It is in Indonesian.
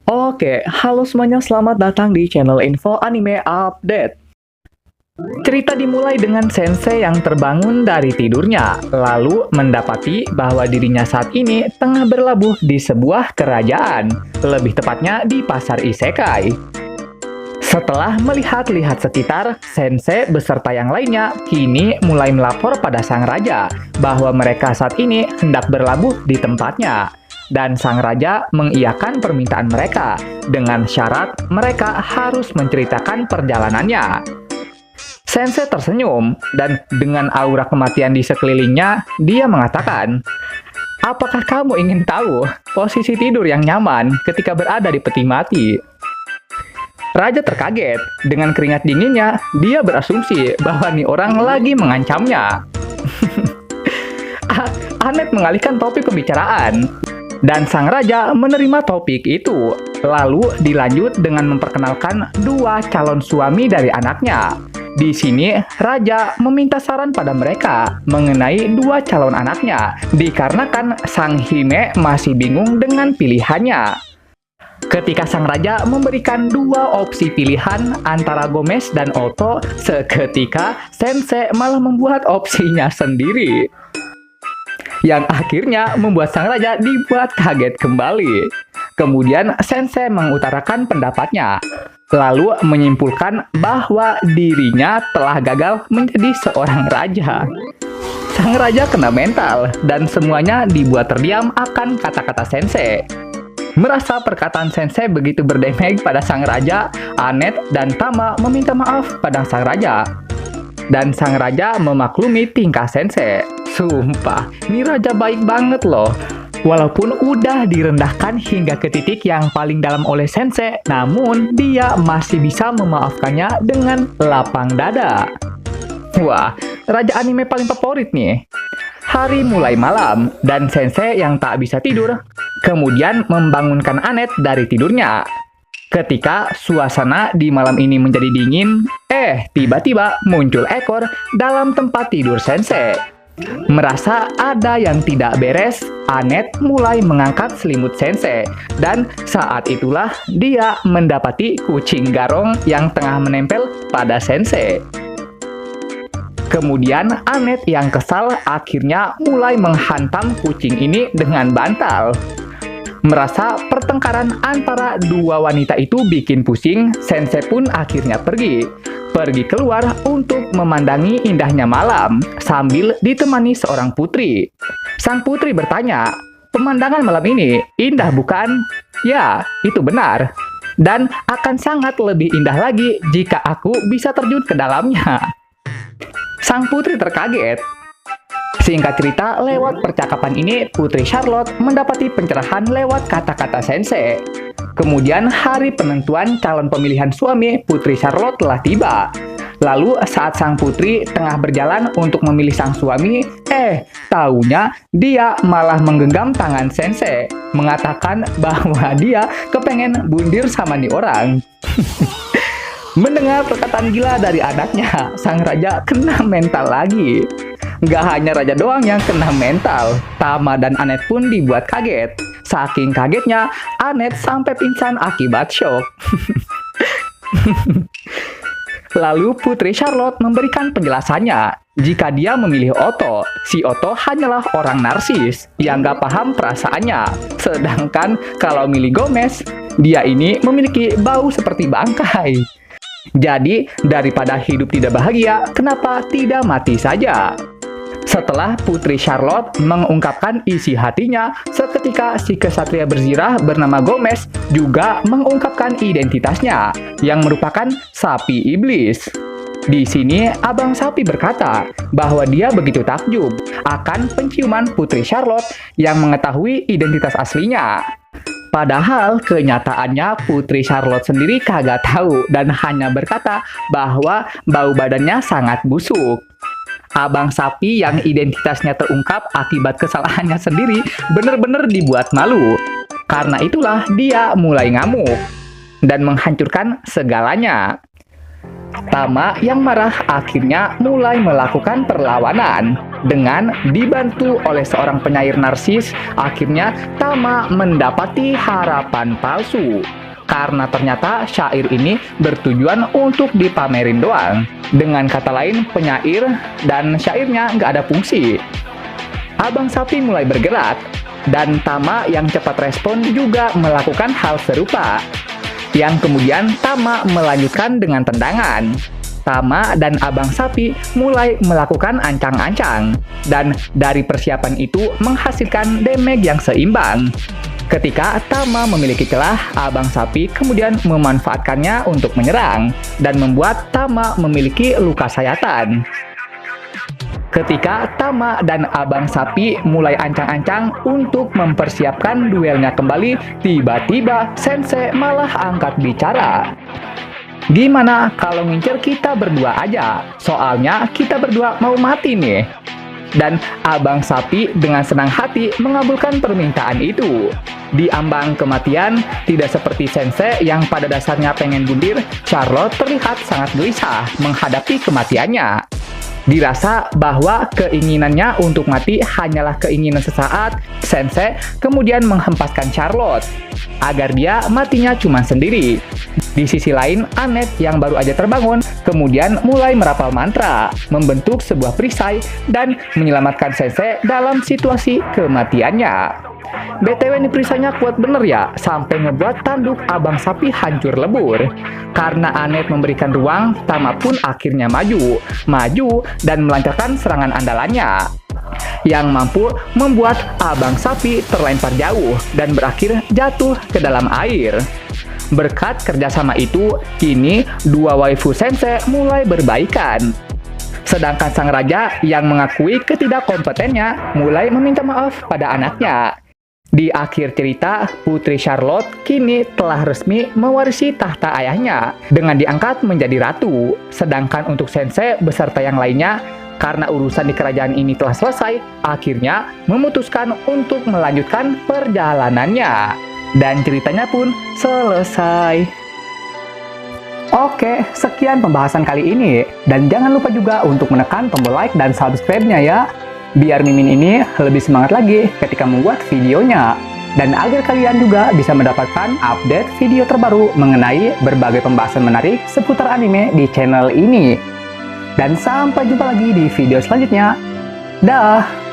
Oke, halo semuanya, selamat datang di channel Info Anime Update. Cerita dimulai dengan sensei yang terbangun dari tidurnya, lalu mendapati bahwa dirinya saat ini tengah berlabuh di sebuah kerajaan, lebih tepatnya di pasar isekai. Setelah melihat-lihat sekitar, sensei beserta yang lainnya kini mulai melapor pada sang raja bahwa mereka saat ini hendak berlabuh di tempatnya. Dan sang raja mengiyakan permintaan mereka dengan syarat mereka harus menceritakan perjalanannya. Sensei tersenyum dan dengan aura kematian di sekelilingnya, dia mengatakan, "Apakah kamu ingin tahu posisi tidur yang nyaman ketika berada di peti mati?" Raja terkaget. Dengan keringat dinginnya, dia berasumsi bahwa nih orang lagi mengancamnya. Anet mengalihkan topik pembicaraan. Dan sang raja menerima topik itu, lalu dilanjut dengan memperkenalkan dua calon suami dari anaknya. Di sini, raja meminta saran pada mereka mengenai dua calon anaknya, dikarenakan sang Hime masih bingung dengan pilihannya. Ketika sang raja memberikan dua opsi pilihan antara Gomez dan Otto, seketika sensei malah membuat opsinya sendiri, yang akhirnya membuat sang raja dibuat kaget kembali. Kemudian sensei mengutarakan pendapatnya, lalu menyimpulkan bahwa dirinya telah gagal menjadi seorang raja. Sang raja kena mental, dan semuanya dibuat terdiam akan kata-kata sensei. Merasa perkataan sensei begitu berdamage pada sang raja, Anet dan Tama meminta maaf pada sang raja. Dan sang raja memaklumi tingkah sensei. Sumpah, ini raja baik banget loh. Walaupun udah direndahkan hingga ke titik yang paling dalam oleh sensei, namun dia masih bisa memaafkannya dengan lapang dada. Wah, raja anime paling favorit nih. Hari mulai malam, dan sensei yang tak bisa tidur kemudian membangunkan Anet dari tidurnya. Ketika suasana di malam ini menjadi dingin, tiba-tiba muncul ekor dalam tempat tidur sensei. Merasa ada yang tidak beres, Anet mulai mengangkat selimut sensei, dan saat itulah dia mendapati kucing garong yang tengah menempel pada sensei. Kemudian Anet yang kesal akhirnya mulai menghantam kucing ini dengan bantal. Merasa pertengkaran antara dua wanita itu bikin pusing, sensei pun akhirnya pergi keluar untuk memandangi indahnya malam sambil ditemani seorang putri. Sang putri bertanya, "Pemandangan malam ini indah bukan?" Ya, itu benar. Dan akan sangat lebih indah lagi jika aku bisa terjun ke dalamnya. Sang putri terkaget. Singkat cerita, lewat percakapan ini, Putri Charlotte mendapati pencerahan lewat kata-kata sensei. Kemudian hari penentuan calon pemilihan suami Putri Charlotte telah tiba. Lalu saat sang putri tengah berjalan untuk memilih sang suami, taunya dia malah menggenggam tangan sensei, mengatakan bahwa dia kepengen bundir sama nih orang. Mendengar perkataan gila dari anaknya, sang raja kena mental lagi. Gak hanya raja doang yang kena mental, Tama dan Anet pun dibuat kaget. Saking kagetnya, Anet sampai pingsan akibat shock. Lalu Putri Charlotte memberikan penjelasannya. Jika dia memilih Otto, si Otto hanyalah orang narsis yang gak paham perasaannya. Sedangkan kalau milih Gomez, dia ini memiliki bau seperti bangkai. Jadi, daripada hidup tidak bahagia, kenapa tidak mati saja? Setelah Putri Charlotte mengungkapkan isi hatinya, seketika si kesatria berzirah bernama Gomez juga mengungkapkan identitasnya, yang merupakan sapi iblis. Di sini, Abang Sapi berkata bahwa dia begitu takjub akan penciuman Putri Charlotte yang mengetahui identitas aslinya. Padahal kenyataannya Putri Charlotte sendiri kagak tahu dan hanya berkata bahwa bau badannya sangat busuk. Abang Sapi yang identitasnya terungkap akibat kesalahannya sendiri benar-benar dibuat malu. Karena itulah dia mulai ngamuk dan menghancurkan segalanya. Tama yang marah akhirnya mulai melakukan perlawanan. Dengan dibantu oleh seorang penyair narsis, akhirnya Tama mendapati harapan palsu. Karena ternyata syair ini bertujuan untuk dipamerin doang. Dengan kata lain, penyair dan syairnya nggak ada fungsi. Abang Sapi mulai bergerak, dan Tama yang cepat respon juga melakukan hal serupa. Yang kemudian Tama melanjutkan dengan tendangan. Tama dan Abang Sapi mulai melakukan ancang-ancang, dan dari persiapan itu menghasilkan damage yang seimbang. Ketika Tama memiliki celah, Abang Sapi kemudian memanfaatkannya untuk menyerang, dan membuat Tama memiliki luka sayatan. Ketika Tama dan Abang Sapi mulai ancang-ancang untuk mempersiapkan duelnya kembali, tiba-tiba Sensei malah angkat bicara. Gimana kalau ngincer kita berdua aja? Soalnya kita berdua mau mati nih. Dan Abang Sapi dengan senang hati mengabulkan permintaan itu. Di ambang kematian, tidak seperti Sensei yang pada dasarnya pengen bunuh, Charlotte terlihat sangat gelisah menghadapi kematiannya. Dirasa bahwa keinginannya untuk mati hanyalah keinginan sesaat, Sensei kemudian menghempaskan Charlotte agar dia matinya cuma sendiri. Di sisi lain, Annette yang baru aja terbangun kemudian mulai merapal mantra, membentuk sebuah perisai, dan menyelamatkan Sensei dalam situasi kematiannya. BTW ini perisainya kuat bener ya, sampai ngebuat tanduk Abang Sapi hancur lebur. Karena Annette memberikan ruang, Tama pun akhirnya maju dan melancarkan serangan andalannya yang mampu membuat Abang Sapi terlempar jauh dan berakhir jatuh ke dalam air. Berkat kerjasama itu, kini dua waifu Sensei mulai berbaikan. Sedangkan sang raja yang mengakui ketidakkompetennya mulai meminta maaf pada anaknya. Di akhir cerita, Putri Charlotte kini telah resmi mewarisi tahta ayahnya dengan diangkat menjadi ratu. Sedangkan untuk Sensei beserta yang lainnya, karena urusan di kerajaan ini telah selesai, akhirnya memutuskan untuk melanjutkan perjalanannya. Dan ceritanya pun selesai. Oke, sekian pembahasan kali ini. Dan jangan lupa juga untuk menekan tombol like dan subscribe-nya ya. Biar Mimin ini lebih semangat lagi ketika membuat videonya. Dan agar kalian juga bisa mendapatkan update video terbaru mengenai berbagai pembahasan menarik seputar anime di channel ini. Dan sampai jumpa lagi di video selanjutnya. Dah!